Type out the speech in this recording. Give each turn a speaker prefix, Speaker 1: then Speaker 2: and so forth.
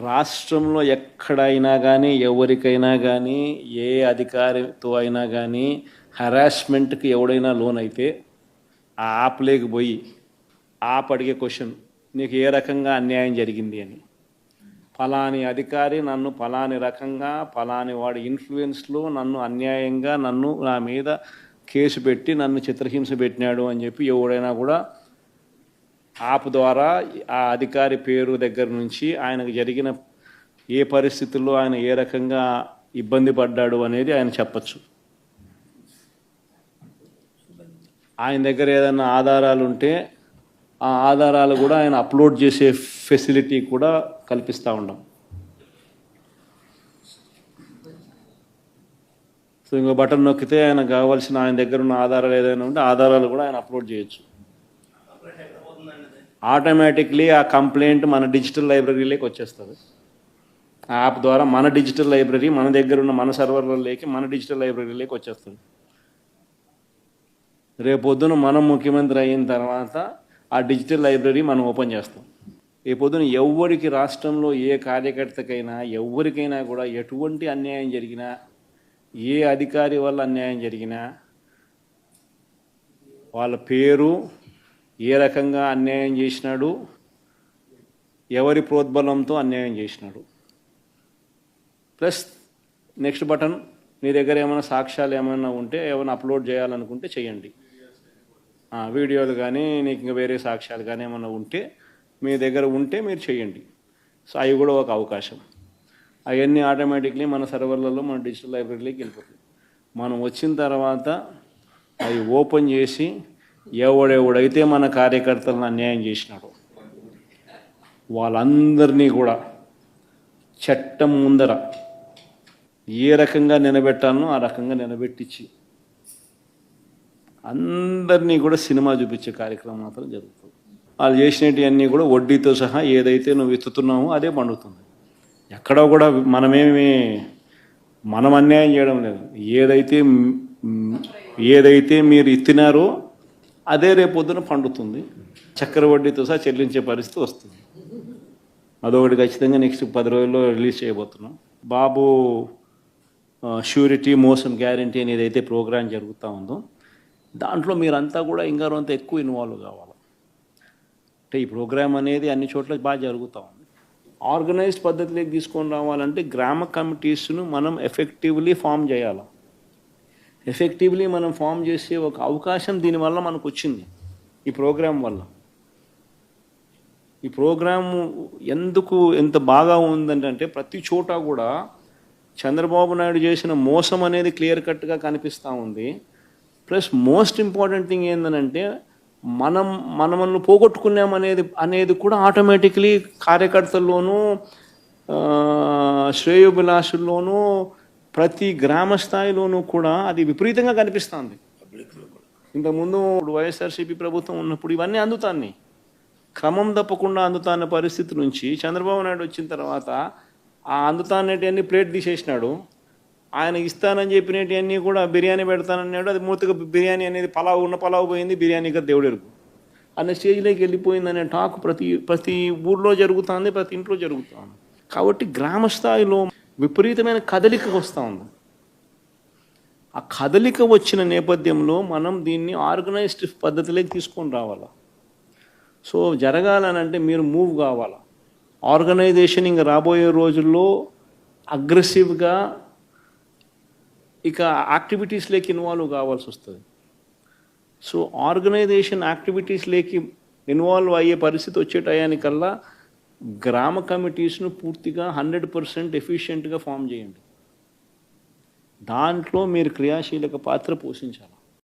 Speaker 1: రాష్ట్రంలో ఎక్కడైనా కానీ ఎవరికైనా కానీ ఏ అధికారితో అయినా కానీ హరాస్మెంట్కి ఎవడైనా లోన్ అయితే ఆ యాప్లోకి పోయి యాప్ అడిగే క్వశ్చన్, నీకు ఏ రకంగా అన్యాయం జరిగింది అని. ఫలాని అధికారి నన్ను ఫలాని రకంగా ఫలాని వాడి ఇన్ఫ్లుయెన్స్లో నన్ను అన్యాయంగా నా మీద కేసు పెట్టి నన్ను చిత్రహింస పెట్టినాడు అని చెప్పి ఎవడైనా కూడా యాప్ ద్వారా ఆ అధికారి పేరు దగ్గర నుంచి ఆయనకు జరిగిన ఏ పరిస్థితుల్లో ఆయన ఏ రకంగా ఇబ్బంది పడ్డాడు అనేది ఆయన చెప్పచ్చు. ఆయన దగ్గర ఏదైనా ఆధారాలు ఉంటే ఆ ఆధారాలు కూడా ఆయన అప్లోడ్ చేసే ఫెసిలిటీ కూడా కల్పిస్తూ ఉన్నాం. సో ఇంకో బటన్ నొక్కితే ఆయన కావాల్సిన ఆయన దగ్గర ఉన్న ఆధారాలు ఏదైనా ఉంటే ఆధారాలు కూడా ఆయన అప్లోడ్ చేయొచ్చు. ఆటోమేటిక్లీ ఆ కంప్లైంట్ మన డిజిటల్ లైబ్రరీలోకి వచ్చేస్తుంది. ఆ యాప్ ద్వారా మన డిజిటల్ లైబ్రరీ మన దగ్గర ఉన్న మన సర్వర్లలోకి మన డిజిటల్ లైబ్రరీలోకి వచ్చేస్తుంది. రేపొద్దున మనం ముఖ్యమంత్రి అయిన తర్వాత ఆ డిజిటల్ లైబ్రరీ మనం ఓపెన్ చేస్తాం. రేపొద్దున ఎవరికి రాష్ట్రంలో ఏ కార్యకర్తకైనా ఎవరికైనా కూడా ఎటువంటి అన్యాయం జరిగినా, ఏ అధికారి వల్ల అన్యాయం జరిగినా, వాళ్ళ పేరు, ఏ రకంగా అన్యాయం చేసినాడు, ఎవరి ప్రోద్బలంతో అన్యాయం చేసినాడు, ప్లస్ నెక్స్ట్ బటన్, మీ దగ్గర ఏమైనా సాక్ష్యాలు ఏమైనా ఉంటే ఏమైనా అప్లోడ్ చేయాలనుకుంటే చేయండి. వీడియోలు కానీ నీకు ఇంకా వేరే సాక్ష్యాలు కానీ ఏమైనా ఉంటే మీ దగ్గర ఉంటే మీరు చేయండి. సో అవి కూడా ఒక అవకాశం. అవన్నీ ఆటోమేటిక్లీ మన సర్వర్లలో మన డిజిటల్ లైబ్రరీలోకి వెళ్ళిపోతుంది. మనం వచ్చిన తర్వాత అవి ఓపెన్ చేసి ఎవడెవడైతే మన కార్యకర్తలను అన్యాయం చేసినాడో వాళ్ళందరినీ కూడా చట్టం ముందర ఏ రకంగా నిలబెట్టాలనో ఆ రకంగా నిలబెట్టించి అందరినీ కూడా సినిమా చూపించే కార్యక్రమం మాత్రం జరుగుతుంది. వాళ్ళు చేసినవన్నీ కూడా వడ్డీతో సహా ఏదైతే నువ్వు ఎత్తుతున్నావో అదే పండుతుంది. ఎక్కడో కూడా మనం అన్యాయం చేయడం లేదు. ఏదైతే మీరు ఎత్తినారో అదే రేపొద్దున పండుతుంది. చక్కెర వడ్డీతో సహా చెల్లించే పరిస్థితి వస్తుంది. అదొకటి ఖచ్చితంగా నెక్స్ట్ 10 రోజుల్లో రిలీజ్ చేయబోతున్నాం. బాబు ష్యూరిటీ మోసం గ్యారంటీ అని ఏదైతే ప్రోగ్రాం జరుగుతూ ఉందో దాంట్లో మీరంతా కూడా ఇంకా అంత ఎక్కువ ఇన్వాల్వ్ కావాలి. అంటే ఈ ప్రోగ్రాం అనేది అన్ని చోట్ల బాగా జరుగుతూ ఉంది. ఆర్గనైజ్డ్ పద్ధతిలోకి తీసుకొని రావాలంటే గ్రామ కమిటీస్ను మనం ఎఫెక్టివ్లీ ఫామ్ చేయాలి. ఎఫెక్టివ్లీ మనం ఫామ్ చేసే ఒక అవకాశం దీనివల్ల మనకు వచ్చింది ఈ ప్రోగ్రాం వల్ల. ఈ ప్రోగ్రాము ఎందుకు ఎంత బాగా ఉందంటే ప్రతి చోట కూడా చంద్రబాబు నాయుడు చేసిన మోసం అనేది క్లియర్ కట్గా కనిపిస్తూ ఉంది. ప్లస్ మోస్ట్ ఇంపార్టెంట్ థింగ్ ఏంటంటే మనల్ని పోగొట్టుకున్నామనేది కూడా ఆటోమేటిక్లీ కార్యకర్తల్లోనూ శ్రేయోభిలాషుల్లోనూ ప్రతి గ్రామ స్థాయిలోనూ కూడా అది విపరీతంగా కనిపిస్తుంది. ఇంతకుముందు వైఎస్ఆర్సీపీ ప్రభుత్వం ఉన్నప్పుడు ఇవన్నీ అందుతాన్ని క్రమం తప్పకుండా అందుతాన్న పరిస్థితి నుంచి చంద్రబాబు నాయుడు వచ్చిన తర్వాత ఆ అందుతాన్నటివన్నీ ప్లేట్ తీసేసినాడు. ఆయన ఇస్తానని చెప్పినవన్నీ కూడా బిర్యానీ పెడతానన్నాడు. అది మూతగా బిర్యానీ అనేది పలావు పోయింది, బిర్యానీగా దేవుడెరుగు అనే స్టేజ్లోకి వెళ్ళిపోయిందనే టాక్ ప్రతి ఊర్లో జరుగుతుంది, ప్రతి ఇంట్లో జరుగుతుంది. కాబట్టి గ్రామ స్థాయిలో విపరీతమైన కదలిక వస్తూ ఉంది. ఆ కదలిక వచ్చిన నేపథ్యంలో మనం దీన్ని ఆర్గనైజ్డ్ పద్ధతిలోకి తీసుకొని రావాలి. సో జరగాలనంటే మీరు మూవ్ కావాలి. ఆర్గనైజేషన్ ఇంకా రాబోయే రోజుల్లో అగ్రెసివ్గా ఇక యాక్టివిటీస్లోకి ఇన్వాల్వ్ కావాల్సి వస్తుంది. సో ఆర్గనైజేషన్ యాక్టివిటీస్లోకి ఇన్వాల్వ్ అయ్యే పరిస్థితి వచ్చే టయానికల్లా గ్రామ కమిటీస్ను పూర్తిగా 100% ఎఫిషియెంట్గా ఫామ్ చేయండి. దాంట్లో మీరు క్రియాశీలక పాత్ర పోషించాలి.